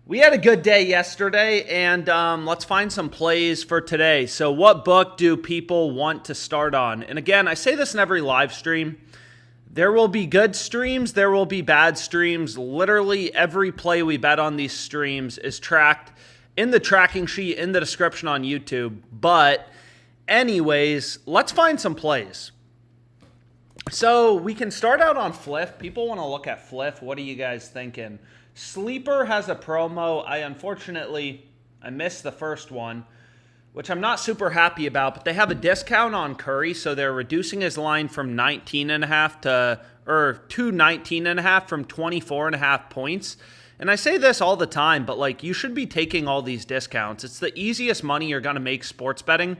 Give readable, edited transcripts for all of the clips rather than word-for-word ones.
We had a good day yesterday, and let's find some plays for today. So what book do people want to start on? And again, I say this in every live stream. There will be good streams. There will be bad streams. Literally every play we bet on these streams is tracked in the tracking sheet in the description on YouTube. But anyways, let's find some plays. So we can start out on Fliff. People want to look at Fliff. What are you guys thinking? Sleeper has a promo. Unfortunately, I missed the first one, which I'm not super happy about, but they have a discount on Curry, so they're reducing his line from 19.5 to 19.5 from 24.5 points. And I say this all the time, but like you should be taking all these discounts. It's the easiest money you're going to make sports betting.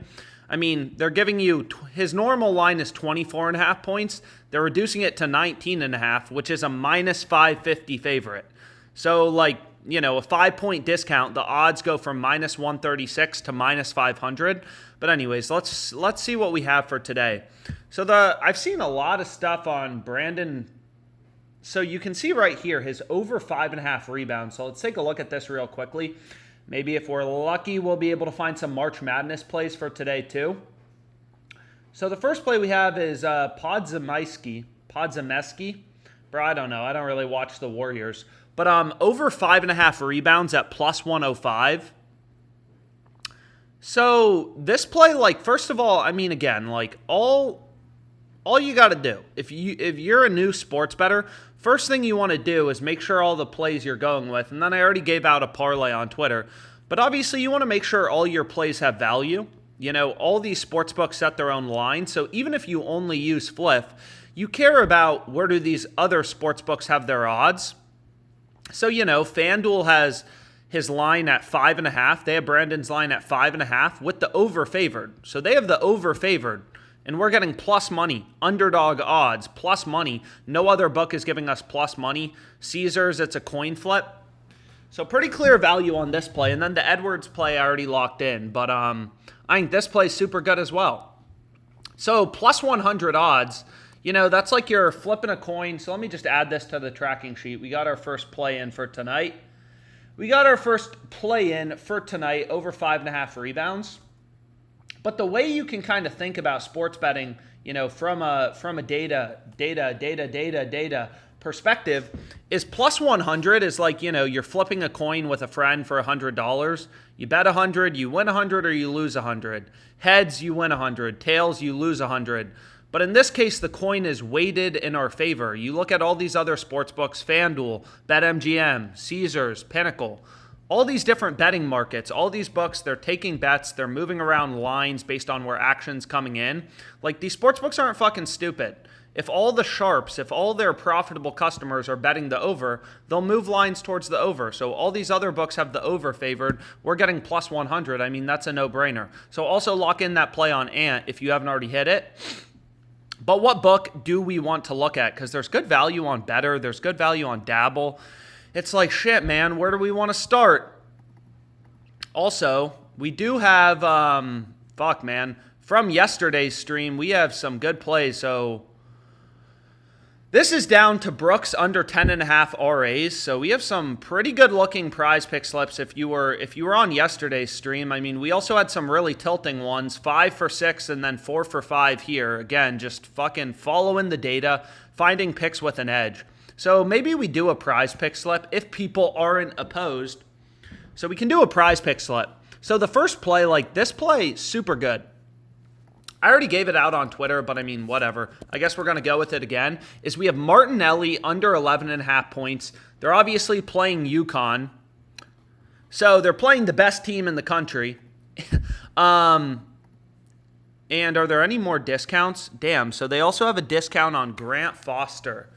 I mean, they're giving you, his normal line is 24.5 points. They're reducing it to 19.5, which is a minus 550 favorite. So like, you know, a 5-point discount, the odds go from minus 136 to minus 500. But anyways, let's see what we have for today. So I've seen a lot of stuff on Brandon. So you can see right here his over 5.5 rebounds. So let's take a look at this real quickly. Maybe if we're lucky, we'll be able to find some March Madness plays for today too. So the first play we have is Podziemski. Bro, I don't know. I don't really watch the Warriors. But over 5.5 rebounds at plus 105. So this play, like, first of all, I mean, again, like all you got to do, if you're a new sports bettor, first thing you want to do is make sure all the plays you're going with, and then I already gave out a parlay on Twitter, but obviously you want to make sure all your plays have value. You know, all these sports books set their own line, so even if you only use Fliff, you care about where do these other sports books have their odds. So, you know, FanDuel has his line at 5.5. They have Brandon's line at 5.5 with the over favored. So they have the over favored, and we're getting plus money. Underdog odds, plus money. No other book is giving us plus money. Caesars, it's a coin flip. So pretty clear value on this play. And then the Edwards play I already locked in. But I think this play is super good as well. So plus 100 odds. You know, that's like you're flipping a coin. So let me just add this to the tracking sheet. We got our first play in for tonight. Over 5.5 rebounds. But the way you can kind of think about sports betting, you know, from a data perspective is plus 100 is like, you know, you're flipping a coin with a friend for $100. You bet 100, you win 100 or you lose 100. Heads, you win 100. Tails, you lose 100. But in this case, the coin is weighted in our favor. You look at all these other sports books, FanDuel, BetMGM, Caesars, Pinnacle, all these different betting markets, all these books, they're taking bets, they're moving around lines based on where action's coming in. Like, these sports books aren't fucking stupid. If all the sharps, if all their profitable customers are betting the over, they'll move lines towards the over. So all these other books have the over favored. We're getting plus 100. I mean, that's a no-brainer. So also lock in that play on Ant if you haven't already hit it. But what book do we want to look at? Because there's good value on Better. There's good value on Dabble. It's like, shit, man, where do we want to start? Also, we do have, from yesterday's stream, we have some good plays. So this is down to Brooks under 10.5 RAs. So we have some pretty good looking PrizePicks slips if you were on yesterday's stream. I mean, we also had some really tilting ones, 5 for 6 and then 4 for 5 here. Again, just fucking following the data, finding picks with an edge. So maybe we do a PrizePicks slip if people aren't opposed. So we can do a PrizePicks slip. So the first play, like this play, super good. I already gave it out on Twitter, but I mean, whatever. I guess we're going to go with it again. Is we have Martinelli under 11.5 points. They're obviously playing UConn. So they're playing the best team in the country. And are there any more discounts? Damn. So they also have a discount on Grant Foster.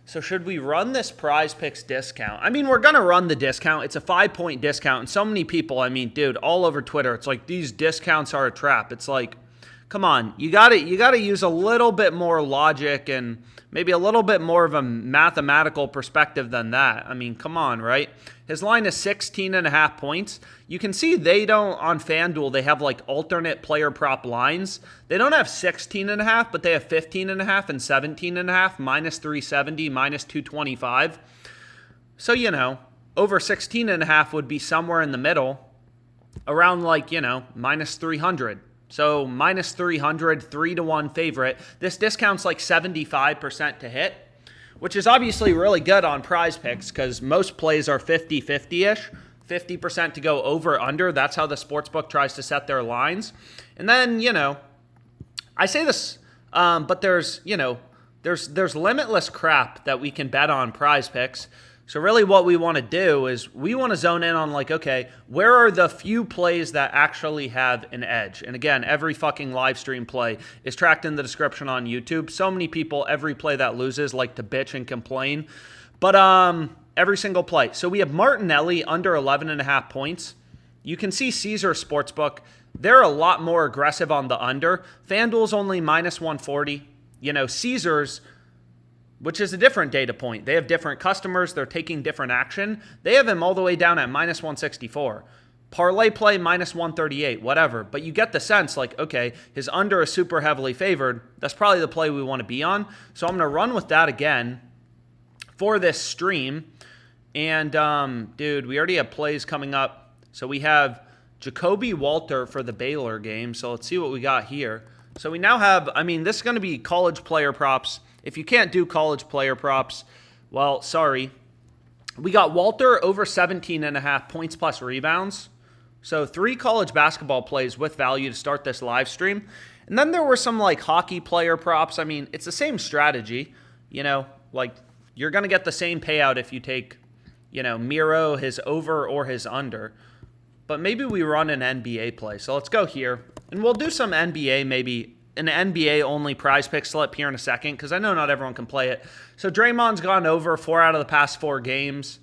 So should we run this PrizePicks discount? I mean, we're going to run the discount. It's a 5-point discount. And so many people, I mean, dude, all over Twitter, it's like these discounts are a trap. It's like, come on, you got to use a little bit more logic and maybe a little bit more of a mathematical perspective than that. I mean, come on, right? His line is 16.5 points. You can see they don't, on FanDuel, they have like alternate player prop lines. They don't have 16.5, but they have 15.5 and 17.5, minus 370, minus 225. So, you know, over 16.5 would be somewhere in the middle, around like, minus 300. So minus 300, 3-1 favorite. This discount's like 75% to hit, which is obviously really good on PrizePicks because most plays are 50-50-ish. 50% to go over, under. That's how the sportsbook tries to set their lines. And then, I say this, but there's limitless crap that we can bet on PrizePicks. So really what we want to do is we want to zone in on like, okay, where are the few plays that actually have an edge? And again, every fucking live stream play is tracked in the description on YouTube. So many people, every play that loses like to bitch and complain. But every single play. So we have Martinelli under 11.5 points. You can see Caesar Sportsbook. They're a lot more aggressive on the under. FanDuel's only minus 140. Caesar's, which is a different data point. They have different customers. They're taking different action. They have him all the way down at minus 164. ParlayPlay minus 138, whatever. But you get the sense like, okay, his under is super heavily favored. That's probably the play we want to be on. So I'm going to run with that again for this stream. And, dude, we already have plays coming up. So we have Jacoby Walter for the Baylor game. So let's see what we got here. So we now have, this is going to be college player props. If you can't do college player props, well, sorry. We got Walter over 17.5 points plus rebounds. So 3 college basketball plays with value to start this live stream. And then there were some like hockey player props. It's the same strategy, like you're going to get the same payout if you take, Miro, his over or his under. But maybe we run an NBA play. So let's go here. And we'll do some NBA, maybe an NBA-only PrizePick slip here in a second because I know not everyone can play it. So Draymond's gone over 4 out of the past 4 games.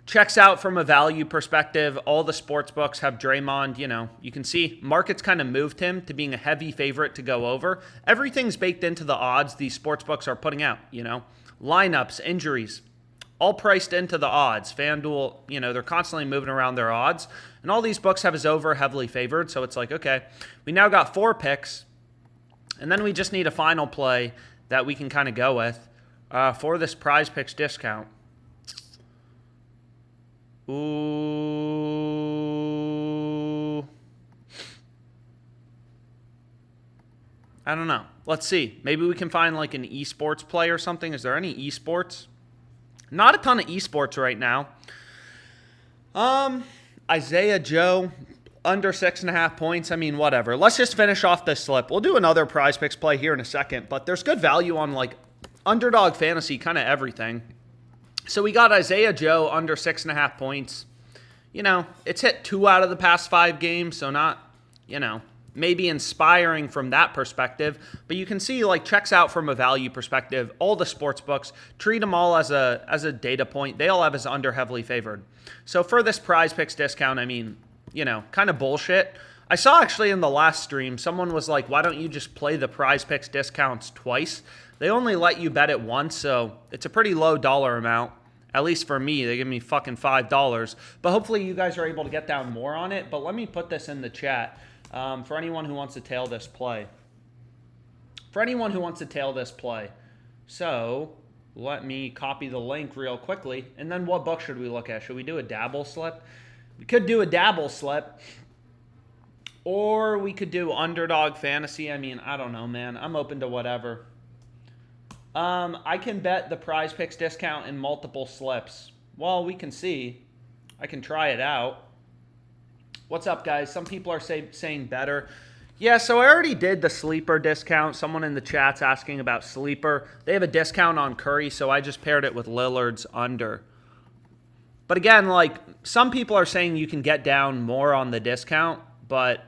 Checks out from a value perspective. All the sports books have Draymond, you can see markets kind of moved him to being a heavy favorite to go over. Everything's baked into the odds these sports books are putting out, lineups, injuries, all priced into the odds. FanDuel, they're constantly moving around their odds. And all these books have his over heavily favored. So it's like, okay, we now got 4 picks. And then we just need a final play that we can kind of go with for this PrizePicks discount. Ooh. I don't know. Let's see. Maybe we can find like an esports play or something. Is there any esports? Not a ton of esports right now. Isaiah Joe, under 6.5 points. Whatever. Let's just finish off this slip. We'll do another PrizePicks play here in a second, but there's good value on like Underdog Fantasy, kind of everything. So we got Isaiah Joe under 6.5 points. It's hit 2 out of the past 5 games, so not, maybe inspiring from that perspective, but you can see like checks out from a value perspective. All the sports books treat them all as a data point. They all have his under heavily favored. So for this PrizePicks discount, kind of bullshit. I saw actually in the last stream, someone was like, why don't you just play the PrizePicks discounts twice? They only let you bet it once, so it's a pretty low dollar amount. At least for me, they give me fucking $5. But hopefully you guys are able to get down more on it. But let me put this in the chat. For anyone who wants to tail this play. So, let me copy the link real quickly. And then what book should we look at? Should we do a dabble slip? We could do a dabble slip. Or we could do Underdog Fantasy. I don't know, man. I'm open to whatever. I can bet the PrizePicks discount in multiple slips. Well, we can see. I can try it out. What's up, guys? Some people are saying better. Yeah, so I already did the sleeper discount. Someone in the chat's asking about sleeper. They have a discount on Curry, so I just paired it with Lillard's under. But again, like, some people are saying you can get down more on the discount, but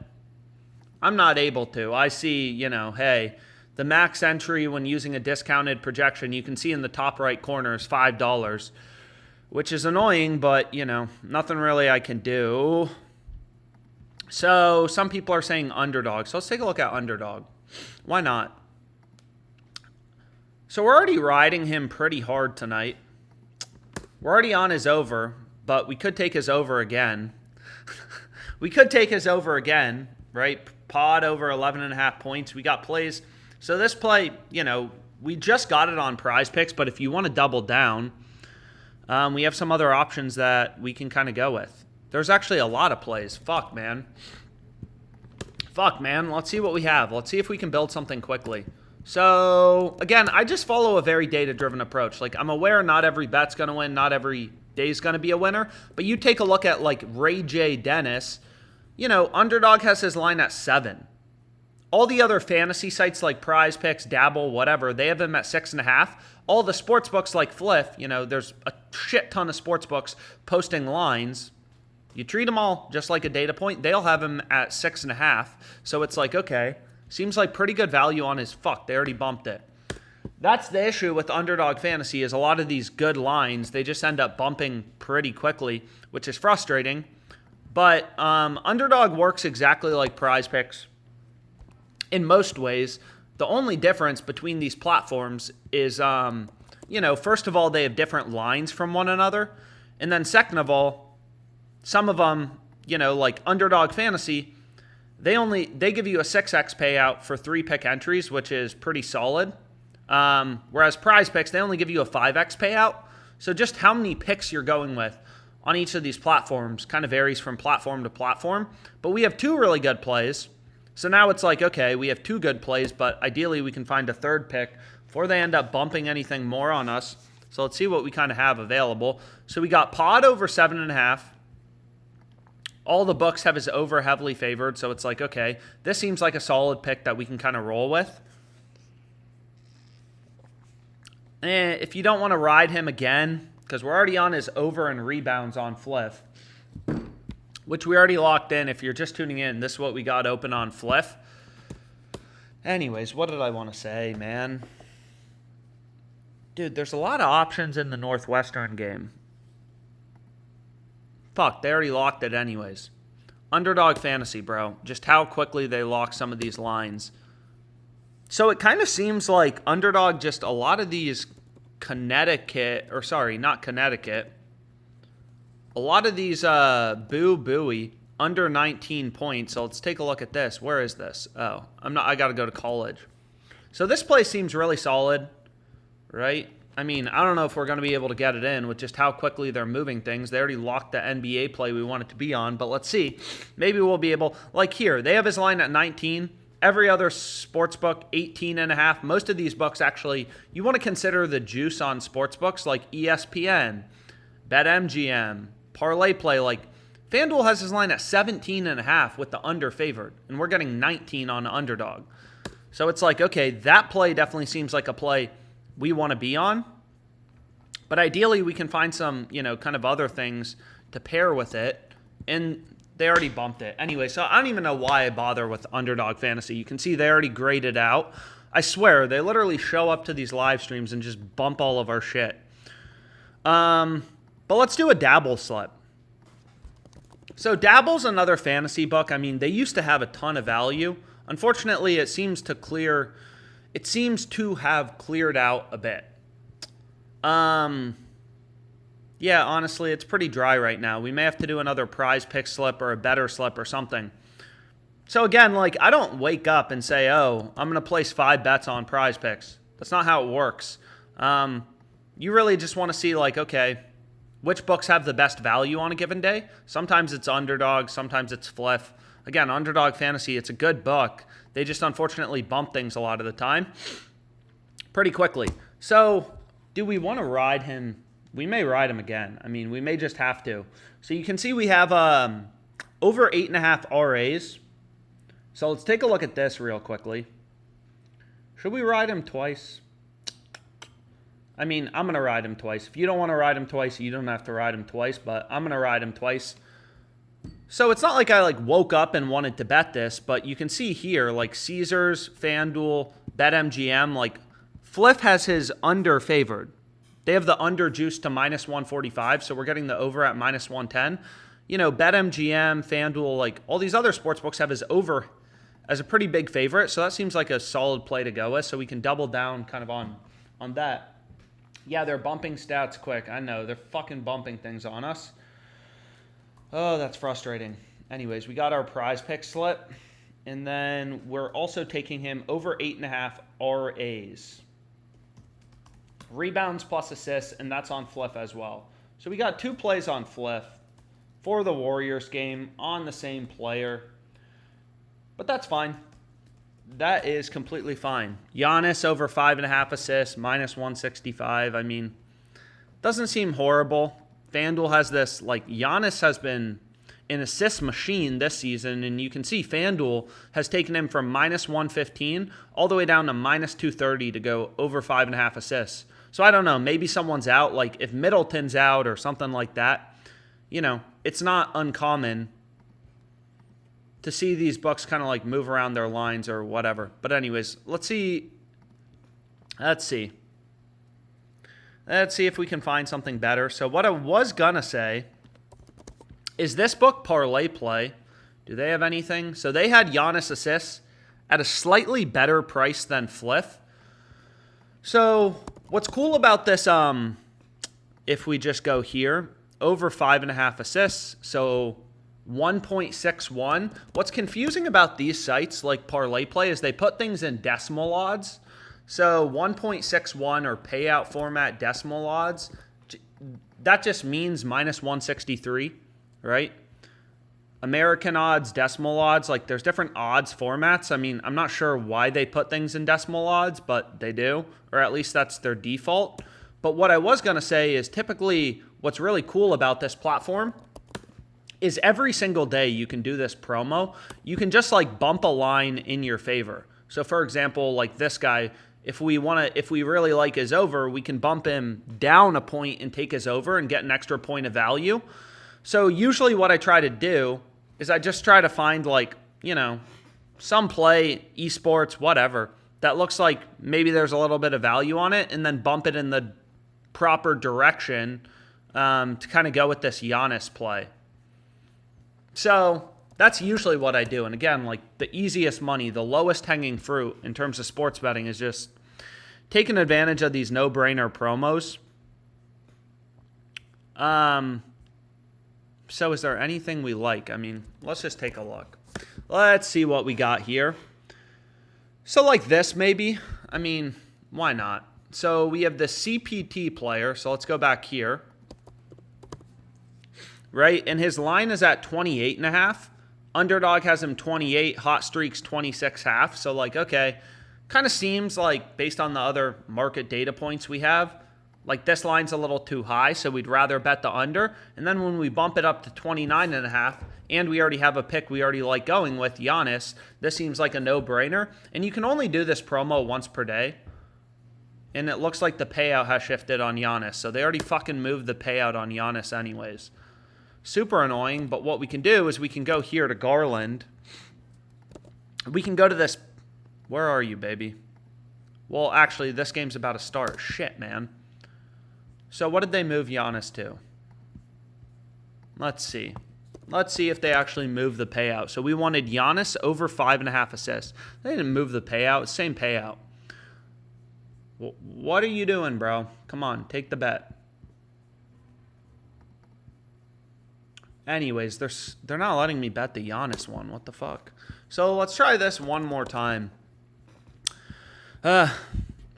I'm not able to. I see, hey, the max entry when using a discounted projection, you can see in the top right corner is $5, which is annoying, but, nothing really I can do. So some people are saying underdog. So let's take a look at underdog. Why not? So we're already riding him pretty hard tonight. We're already on his over, but we could take his over again. Right? Pod over 11.5 points. We got plays. So this play, we just got it on PrizePicks, but if you want to double down, We have some other options that we can kind of go with. There's actually a lot of plays. Fuck, man. Let's see what we have. Let's see if we can build something quickly. So, again, I just follow a very data-driven approach. Like, I'm aware not every bet's going to win, not every day's going to be a winner. But you take a look at, like, Ray J. Dennis. You know, Underdog has his line at 7. All the other fantasy sites like PrizePicks, Dabble, whatever, they have him at 6.5. All the sports books like Fliff, you know, there's a shit ton of sports books posting lines. You treat them all just like a data point, they'll have him at 6.5. So it's like, okay, seems like pretty good value on his fuck. They already bumped it. That's the issue with Underdog Fantasy is a lot of these good lines, they just end up bumping pretty quickly, which is frustrating. But Underdog works exactly like PrizePicks in most ways. The only difference between these platforms is, you know, first of all, they have different lines from one another. And then second of all, some of them, you know, like Underdog Fantasy, they give you a 6x payout for 3-pick entries, which is pretty solid. Whereas PrizePicks, they only give you a 5x payout. So just how many picks you're going with on each of these platforms kind of varies from platform to platform. But we have 2 really good plays. So now it's like, okay, we have 2 good plays, but ideally we can find a 3rd pick before they end up bumping anything more on us. So let's see what we kind of have available. So we got Pod over 7.5. All the books have his over heavily favored, so it's like, okay, this seems like a solid pick that we can kind of roll with. And if you don't want to ride him again, because we're already on his over and rebounds on Fliff, which we already locked in. If you're just tuning in, this is what we got open on Fliff. Anyways, what did I want to say, man? Dude, there's a lot of options in the Northwestern game. Fuck, they already locked it anyways. Underdog Fantasy, bro. Just how quickly they lock some of these lines. So it kind of seems like Underdog, just a lot of these a lot of these Buoy under 19 points. So let's take a look at this. Where is this? Oh, I got to go to college. So this play seems really solid, right? I mean, I don't know if we're going to be able to get it in with just how quickly they're moving things. They already locked the NBA play we want it to be on, but let's see. Maybe we'll be able, like here, they have his line at 19. Every other sports book, 18.5. Most of these books actually, you want to consider the juice on sports books like ESPN, BetMGM, ParlayPlay. Like FanDuel has his line at 17.5 with the under favored, and we're getting 19 on Underdog. So it's like, okay, that play definitely seems like a play we want to be on. But ideally, we can find some, you know, kind of other things to pair with it. And they already bumped it. Anyway, so I don't even know why I bother with Underdog Fantasy. You can see they already graded out. I swear, they literally show up to these live streams and just bump all of our shit. But let's do a Dabble slip. So Dabble's another fantasy book. I mean, they used to have a ton of value. Unfortunately, it seems to have cleared out a bit. Yeah, honestly, it's pretty dry right now. We may have to do another PrizePicks slip or a better slip or something. So again, like, I don't wake up and say, oh, I'm going to place 5 bets on PrizePicks. That's not how it works. You really just want to see, like, okay, which books have the best value on a given day? Sometimes it's Underdog, sometimes it's Fliff. Again, Underdog Fantasy, it's a good book. They just unfortunately bump things a lot of the time pretty quickly. So do we want to ride him? We may ride him again. I mean, we may just have to. So you can see we have over 8.5 RAs. So let's take a look at this real quickly. Should we ride him twice? I mean, I'm going to ride him twice. If you don't want to ride him twice, you don't have to ride him twice, but I'm going to ride him twice. So it's not like I woke up and wanted to bet this, but you can see here, like Caesars, FanDuel, BetMGM, like Fliff has his under favored. They have the under juice to minus 145, so we're getting the over at minus 110. You know, BetMGM, FanDuel, like all these other sports books have his over as a pretty big favorite, so that seems like a solid play to go with, so we can double down kind of on that. Yeah, they're bumping stats quick. I know, they're fucking bumping things on us. Oh, that's frustrating. Anyways, we got our PrizePicks slip, and then we're also taking him over 8.5 RAs. Rebounds plus assists, and that's on Fliff as well. So we got 2 plays on Fliff for the Warriors game on the same player. But that's fine. That is completely fine. Giannis over 5.5 assists, minus 165. I mean, doesn't seem horrible. FanDuel has this, like, Giannis has been an assist machine this season, and you can see FanDuel has taken him from minus 115 all the way down to minus 230 to go over 5.5 assists. So I don't know, maybe someone's out, like if Middleton's out or something like that. You know, it's not uncommon to see these books kind of like move around their lines or whatever. But anyways, let's see. Let's see if we can find something better. So what I was going to say is this book, ParlayPlay, do they have anything? So they had Giannis assists at a slightly better price than Fliff. So what's cool about this, if we just go here, over 5.5 assists, so 1.61. What's confusing about these sites like ParlayPlay is they put things in decimal odds. So 1.61 or payout format decimal odds, that just means minus 163, right? American odds, decimal odds, like there's different odds formats. I mean, I'm not sure why they put things in decimal odds, but they do, or at least that's their default. But what I was going to say is typically what's really cool about this platform is every single day you can do this promo. You can just like bump a line in your favor. So for example, like this guy, if we really like his over, we can bump him down a point and take his over and get an extra point of value. So usually what I try to do is I just try to find like, you know, some play, esports, whatever, that looks like maybe there's a little bit of value on it, and then bump it in the proper direction to kind of go with this Giannis play. So that's usually what I do. And again, like the easiest money, the lowest hanging fruit in terms of sports betting is just taking advantage of these no-brainer promos. So is there anything we like? I mean, let's just take a look. Let's see what we got here. So like this maybe. I mean, why not? So we have the CPT player. So let's go back here. Right? And his line is at 28.5. Underdog has him 28. Hot Streaks 26.5. So like, okay, kind of seems like based on the other market data points we have, like this line's a little too high, so we'd rather bet the under. And then when we bump it up to 29.5, and we already have a pick we already like going with, Giannis, this seems like a no-brainer. And you can only do this promo once per day. And it looks like the payout has shifted on Giannis. So they already fucking moved the payout on Giannis anyways. Super annoying, but what we can do is we can go here to Garland. We can go to this. Where are you, baby? Well, actually, this game's about to start. Shit, man. So what did they move Giannis to? Let's see. Let's see if they actually move the payout. So we wanted Giannis over 5.5 assists. They didn't move the payout. Same payout. Well, what are you doing, bro? Come on, take the bet. Anyways, they're not letting me bet the Giannis one. What the fuck? So let's try this one more time.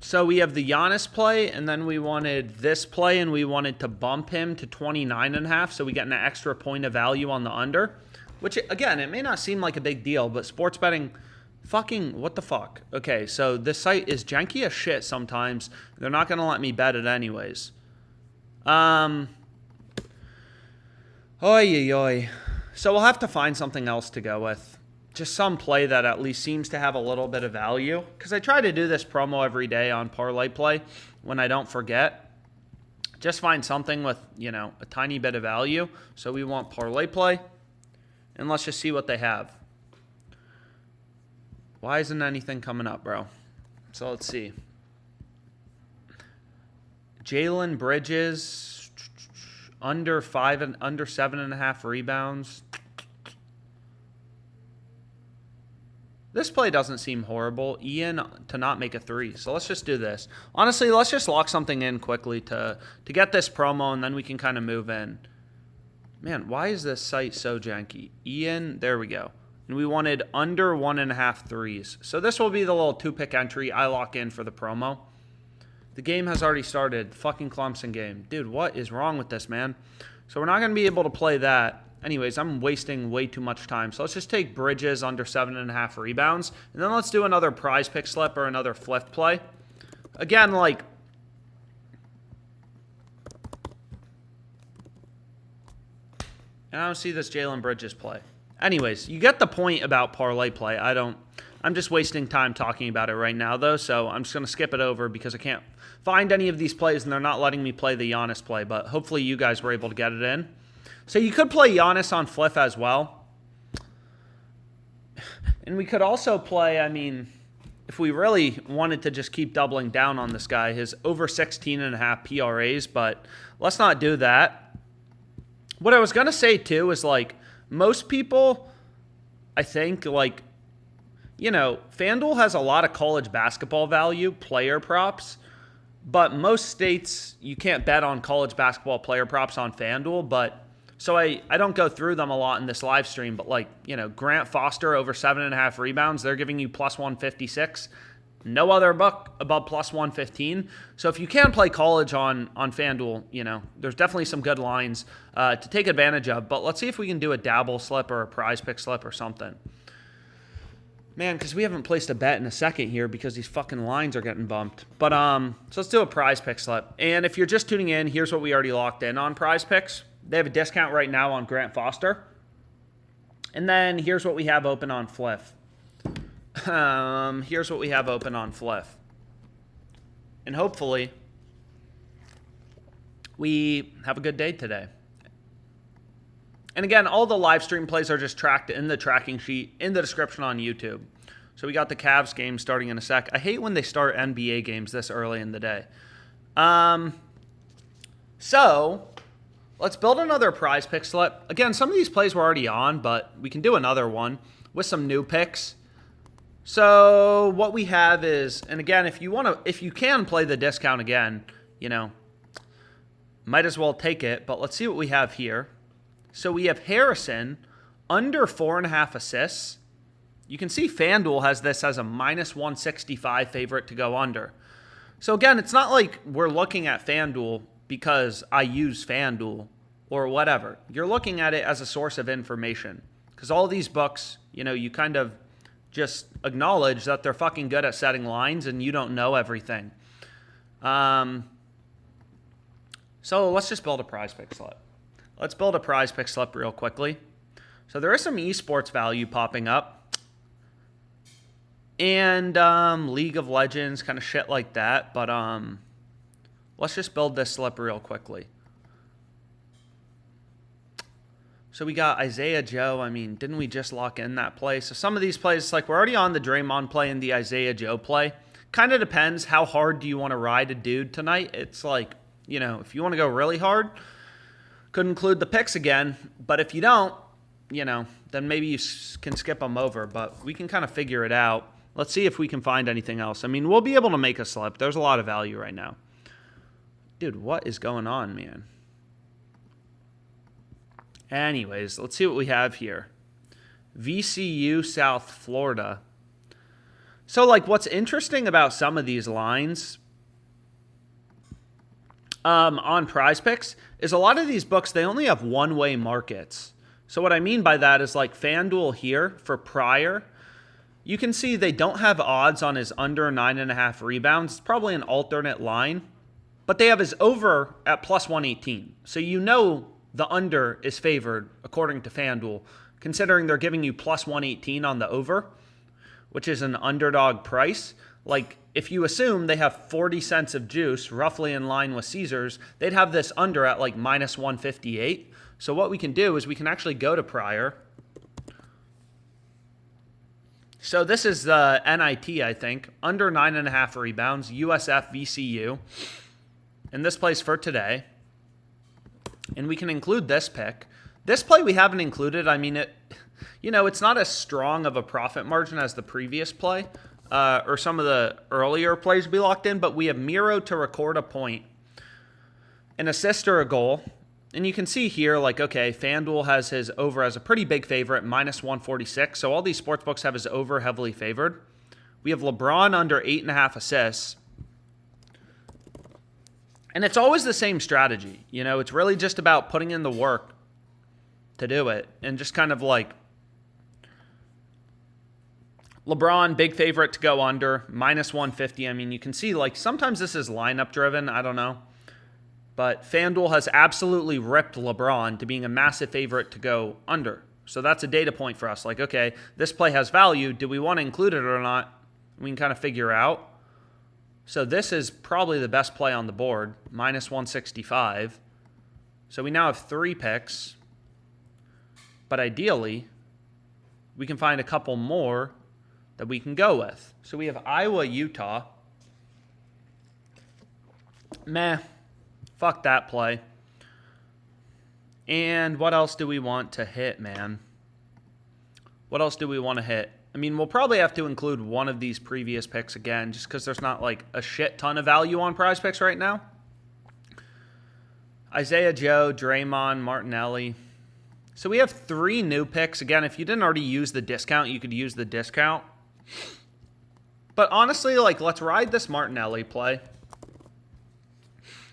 So we have the Giannis play, and then we wanted this play, and we wanted to bump him to 29.5, so we get an extra point of value on the under, which, again, it may not seem like a big deal, but sports betting, fucking, what the fuck? Okay, so this site is janky as shit sometimes. They're not going to let me bet it anyways. Oy, oy, oy. So we'll have to find something else to go with. Just some play that at least seems to have a little bit of value. Because I try to do this promo every day on ParlayPlay when I don't forget. Just find something with, you know, a tiny bit of value. So we want ParlayPlay. And let's just see what they have. Why isn't anything coming up, bro? So let's see. Jalen Bridges, under 7.5 rebounds. This play doesn't seem horrible. Ian to not make a 3. So let's just do this. Honestly, let's just lock something in quickly to get this promo, and then we can kind of move in. Man, why is this site so janky? Ian, there we go. And we wanted under 1.5 threes. So this will be the little 2-pick entry I lock in for the promo. The game has already started. Fucking Clemson game. Dude, what is wrong with this, man? So we're not going to be able to play that. Anyways, I'm wasting way too much time. So let's just take Bridges under 7.5 rebounds. And then let's do another PrizePick slip or another Fliff play. Again, like... and I don't see this Jalen Bridges play. Anyways, you get the point about parlay play. I'm just wasting time talking about it right now, though. So I'm just going to skip it over because I can't find any of these plays, and they're not letting me play the Giannis play. But hopefully you guys were able to get it in. So you could play Giannis on Fliff as well. And we could also play, I mean, if we really wanted to just keep doubling down on this guy, his over 16.5 PRAs, but let's not do that. What I was going to say, too, is, like, most people, I think, like, you know, FanDuel has a lot of college basketball value, player props, but most states, you can't bet on college basketball player props on FanDuel, but... so I don't go through them a lot in this live stream, but like, you know, Grant Foster over 7.5 rebounds, they're giving you plus 156. No other book above plus 115. So if you can play college on FanDuel, you know, there's definitely some good lines to take advantage of. But let's see if we can do a dabble slip or a PrizePick slip or something. Man, because we haven't placed a bet in a second here because these fucking lines are getting bumped. But so let's do a PrizePick slip. And if you're just tuning in, here's what we already locked in on PrizePicks. They have a discount right now on Grant Foster. And then here's what we have open on Fliff. Here's what we have open on Fliff. And hopefully we have a good day today. And again, all the live stream plays are just tracked in the tracking sheet in the description on YouTube. So we got the Cavs game starting in a sec. I hate when they start NBA games this early in the day. So let's build another PrizePick slip. Again, some of these plays were already on, but we can do another one with some new picks. So what we have is, and again, if you can play the discount again, you know, might as well take it. But let's see what we have here. So we have Harrison under 4.5 assists. You can see FanDuel has this as a minus 165 favorite to go under. So again, it's not like we're looking at FanDuel because I use FanDuel or whatever. You're looking at it as a source of information because all these books, you know, you kind of just acknowledge that they're fucking good at setting lines and you don't know everything. So let's just build a PrizePick slip. Let's build a PrizePick slip real quickly. So there is some esports value popping up. And League of Legends, kind of shit like that. But let's just build this slip real quickly. So we got Isaiah Joe. I mean, didn't we just lock in that play? So some of these plays, like we're already on the Draymond play and the Isaiah Joe play. Kind of depends how hard do you want to ride a dude tonight. It's like, you know, if you want to go really hard, could include the picks again. But if you don't, you know, then maybe you can skip them over. But we can kind of figure it out. Let's see if we can find anything else. I mean, we'll be able to make a slip. There's a lot of value right now. Dude, what is going on, man? Anyways, let's see what we have here. VCU, South Florida. So, like, what's interesting about some of these lines on PrizePicks is a lot of these books, they only have one-way markets. So what I mean by that is, like, FanDuel here for Pryor, you can see they don't have odds on his under 9.5 rebounds. It's probably an alternate line. But they have his over at plus 118. So you know the under is favored according to FanDuel, considering they're giving you plus 118 on the over, which is an underdog price. Like, if you assume they have 40 cents of juice, roughly in line with Caesars, they'd have this under at like minus 158. So what we can do is we can actually go to Pryor. So this is the NIT, I think, under 9.5 rebounds, USF VCU. And this plays for today. And we can include this pick. This play we haven't included. I mean, it's not as strong of a profit margin as the previous play or some of the earlier plays we locked in, but we have Miro to record a point, an assist or a goal. And you can see here, like, okay, FanDuel has his over as a pretty big favorite, minus 146. So all these sports books have his over heavily favored. We have LeBron under 8.5 assists. And it's always the same strategy. You know, it's really just about putting in the work to do it. And just kind of like LeBron, big favorite to go under, minus 150. I mean, you can see like sometimes this is lineup driven. I don't know. But FanDuel has absolutely ripped LeBron to being a massive favorite to go under. So that's a data point for us. Like, okay, this play has value. Do we want to include it or not? We can kind of figure out. So this is probably the best play on the board, minus 165. So we now have 3 picks. But ideally, we can find a couple more that we can go with. So we have Iowa, Utah. Meh. Fuck that play. And what else do we want to hit, man? What else do we want to hit? I mean, we'll probably have to include one of these previous picks again, just because there's not like a shit ton of value on PrizePicks right now. Isaiah Joe, Draymond, Martinelli. So we have 3 new picks. Again, if you didn't already use the discount, you could use the discount. But honestly, like, let's ride this Martinelli play.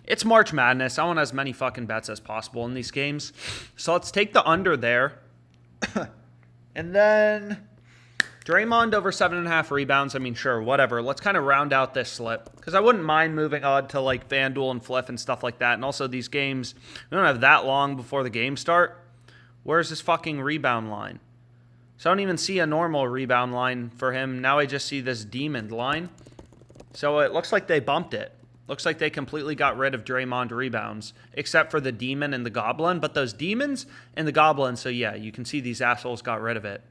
It's March Madness. I want as many fucking bets as possible in these games. So let's take the under there. And then Draymond over 7.5 rebounds. I mean, sure, whatever. Let's kind of round out this slip. Because I wouldn't mind moving on to like FanDuel and Fliff and stuff like that. And also these games, we don't have that long before the games start. Where's his fucking rebound line? So I don't even see a normal rebound line for him. Now I just see this demon line. So it looks like they bumped it. Looks like they completely got rid of Draymond rebounds, except for the demon and the goblin. But those demons and the goblin, so yeah, you can see these assholes got rid of it.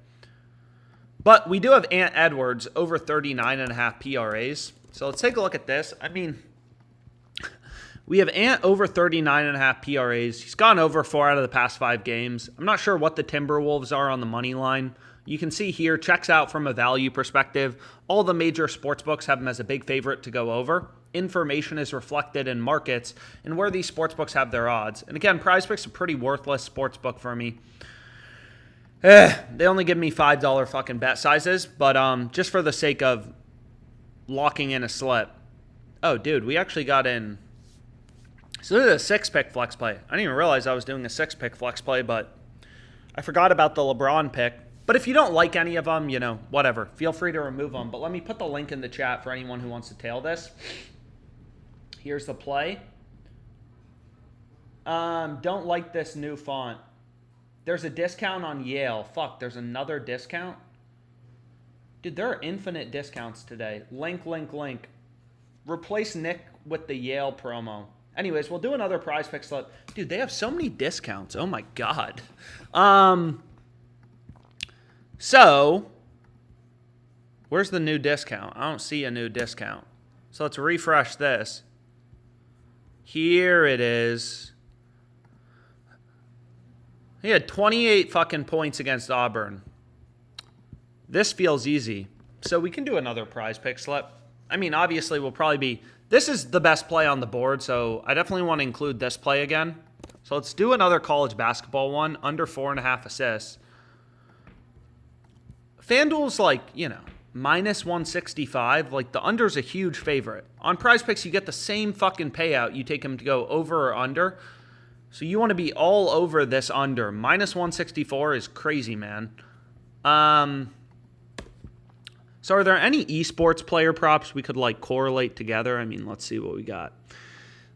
But we do have Ant Edwards over 39.5 PRAs. So let's take a look at this. I mean, we have Ant over 39.5 PRAs. He's gone over 4 out of the past 5 games. I'm not sure what the Timberwolves are on the money line. You can see here, checks out from a value perspective. All the major sports books have him as a big favorite to go over. Information is reflected in markets and where these sports books have their odds. And again, PrizePicks is a pretty worthless sports book for me. They only give me $5 fucking bet sizes, but just for the sake of locking in a slip. Oh, dude, we actually got in. So this is a 6-pick flex play. I didn't even realize I was doing a 6-pick flex play, but I forgot about the LeBron pick. But if you don't like any of them, you know, whatever. Feel free to remove them. But let me put the link in the chat for anyone who wants to tail this. Here's the play. Don't like this new font. There's a discount on Yale. Fuck, there's another discount? Dude, there are infinite discounts today. Link, link, link. Replace Nick with the Yale promo. Anyways, we'll do another PrizePicks slip. Dude, they have so many discounts. Oh my god. So, where's the new discount? I don't see a new discount. So let's refresh this. Here it is. He had 28 fucking points against Auburn. This feels easy. So we can do another PrizePick slip. I mean, obviously we'll probably be... This is the best play on the board, so I definitely want to include this play again. So let's do another college basketball one, under 4.5 assists. FanDuel's like, you know, minus 165. Like, the under's a huge favorite. On PrizePicks, you get the same fucking payout. You take them to go over or under. So you want to be all over this under. Minus 164 is crazy, man. So are there any esports player props we could, like, correlate together? I mean, let's see what we got.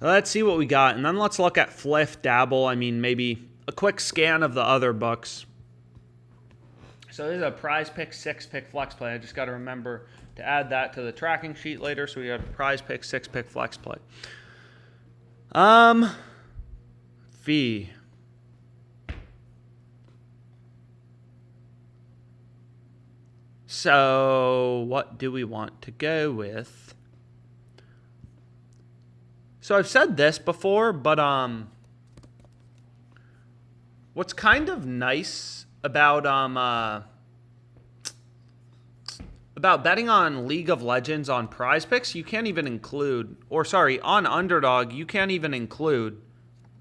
Let's see what we got. And then let's look at Fliff, Dabble. I mean, maybe a quick scan of the other books. So this is a PrizePicks 6-pick flex play. I just got to remember to add that to the tracking sheet later. So we got a PrizePicks 6-pick flex play. Fee. So what do we want to go with? So I've said this before, but what's kind of nice about betting on League of Legends on PrizePicks, you can't even include, or sorry, on Underdog, you can't even include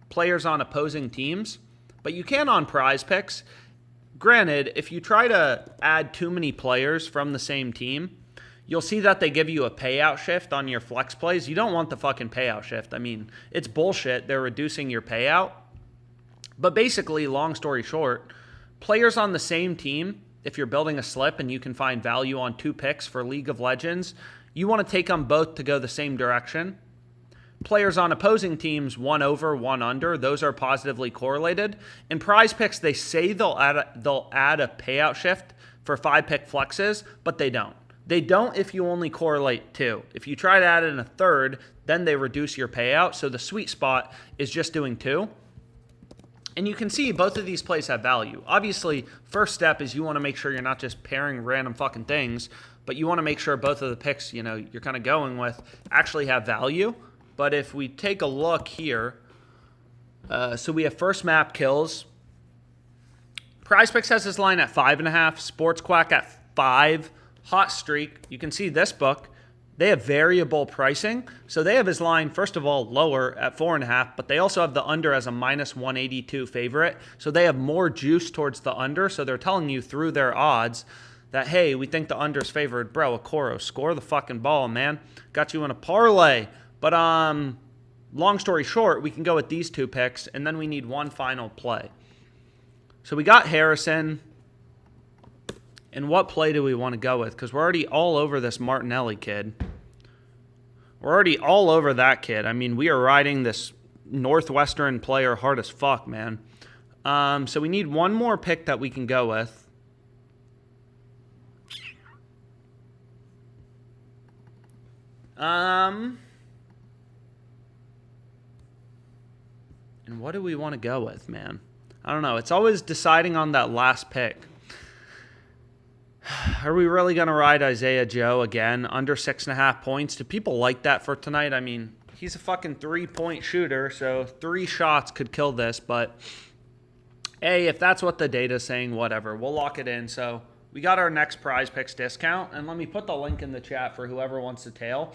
players on opposing teams, but you can on PrizePicks. Granted, if you try to add too many players from the same team, you'll see that they give you a payout shift on your flex plays. You don't want the fucking payout shift. I mean, it's bullshit. They're reducing your payout. But basically, long story short, players on the same team, if you're building a slip and you can find value on 2 picks for League of Legends, you want to take them both to go the same direction. Players on opposing teams, 1 over, 1 under, those are positively correlated. In PrizePicks, they say they'll add a payout shift for 5-pick flexes, but they don't. They don't if you only correlate 2. If you try to add in a third, then they reduce your payout. So the sweet spot is just doing 2. And you can see both of these plays have value. Obviously, first step is you want to make sure you're not just pairing random fucking things, but you want to make sure both of the picks, you're kind of going with actually have value. But if we take a look here, so we have first map kills. PrizePicks has this line at 5.5. Sports Quack at 5. Hot Streak. You can see this book. They have variable pricing. So they have his line, first of all, lower at 4.5, but they also have the under as a minus 182 favorite. So they have more juice towards the under. So they're telling you through their odds that, hey, we think the under's favored. Bro, Okoro, score the fucking ball, man. Got you in a parlay. But long story short, we can go with these 2 picks, and then we need one final play. So we got Harrison. And what play do we want to go with? Because we're already all over this Martinelli kid. We're already all over that kid. I mean, we are riding this Northwestern player hard as fuck, man. So we need one more pick that we can go with. And what do we want to go with, man? I don't know. It's always deciding on that last pick. Are we really going to ride Isaiah Joe again? Under 6.5 points? Do people like that for tonight? I mean, he's a fucking 3-point shooter, so 3 shots could kill this. But, hey, if that's what the data's saying, whatever. We'll lock it in. So we got our next PrizePicks discount. And let me put the link in the chat for whoever wants to tail.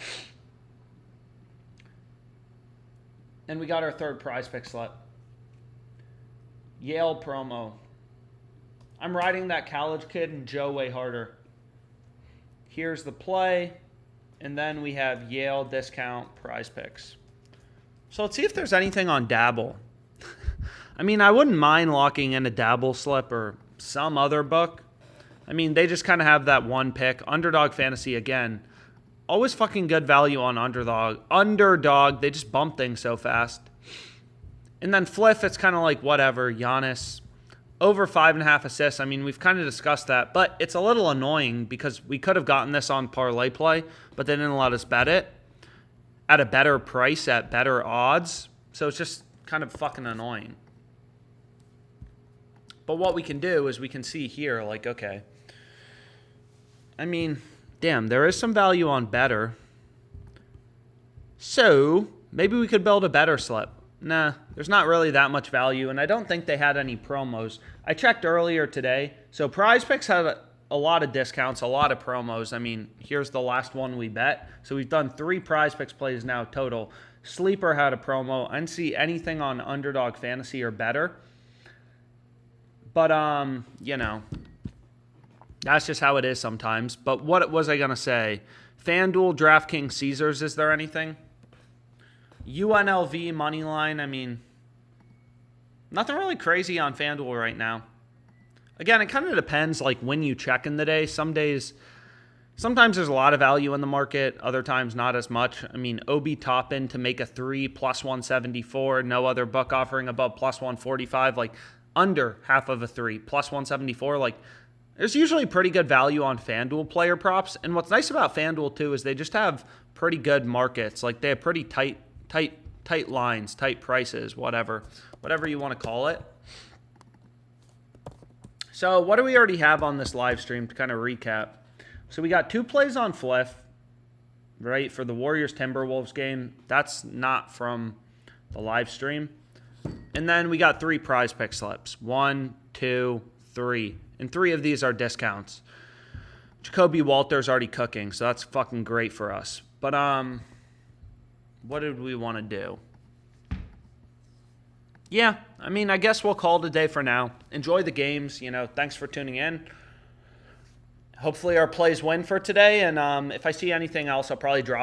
And we got our third PrizePicks slip. Yale promo. I'm riding that college kid and Joe way harder. Here's the play. And then we have Yale discount PrizePicks. So let's see if there's anything on Dabble. I mean, I wouldn't mind locking in a Dabble slip or some other book. I mean, they just kind of have that one pick. Underdog Fantasy, again, always fucking good value on Underdog. They just bump things so fast. And then Fliff, it's kind of like whatever. Giannis, over 5.5 assists. I mean, we've kind of discussed that. But it's a little annoying because we could have gotten this on ParlayPlay, but they didn't let us bet it at a better price, at better odds. So it's just kind of fucking annoying. But what we can do is we can see here, like, okay. I mean, damn, there is some value on better. So maybe we could build a better slip. Nah, there's not really that much value, and I don't think they had any promos. I checked earlier today. So PrizePicks had a lot of discounts, a lot of promos. I mean, here's the last one we bet. So we've done 3 PrizePicks plays now total. Sleeper had a promo. I didn't see anything on Underdog Fantasy or better. But, that's just how it is sometimes. But what was I going to say? FanDuel, DraftKings, Caesars, is there anything? UNLV, Moneyline, I mean, nothing really crazy on FanDuel right now. Again, it kind of depends, like, when you check in the day. Sometimes there's a lot of value in the market. Other times, not as much. I mean, OB Toppin to make a 3, plus 174. No other book offering above plus 145. Like, under half of a 3, plus 174. Like, there's usually pretty good value on FanDuel player props. And what's nice about FanDuel, too, is they just have pretty good markets. Like, they have pretty tight lines, tight prices, whatever you want to call it. So what do we already have on this live stream to kind of recap? So we got 2 plays on Fliff, right, for the Warriors-Timberwolves game. That's not from the live stream. And then we got 3 PrizePick slips. 1, 2, 3. And 3 of these are discounts. Jacoby Walter's already cooking, so that's fucking great for us. But, what did we want to do? Yeah, I mean, I guess we'll call it a day for now. Enjoy the games, thanks for tuning in. hopefully our plays win for today. And if I see anything else, I'll probably drop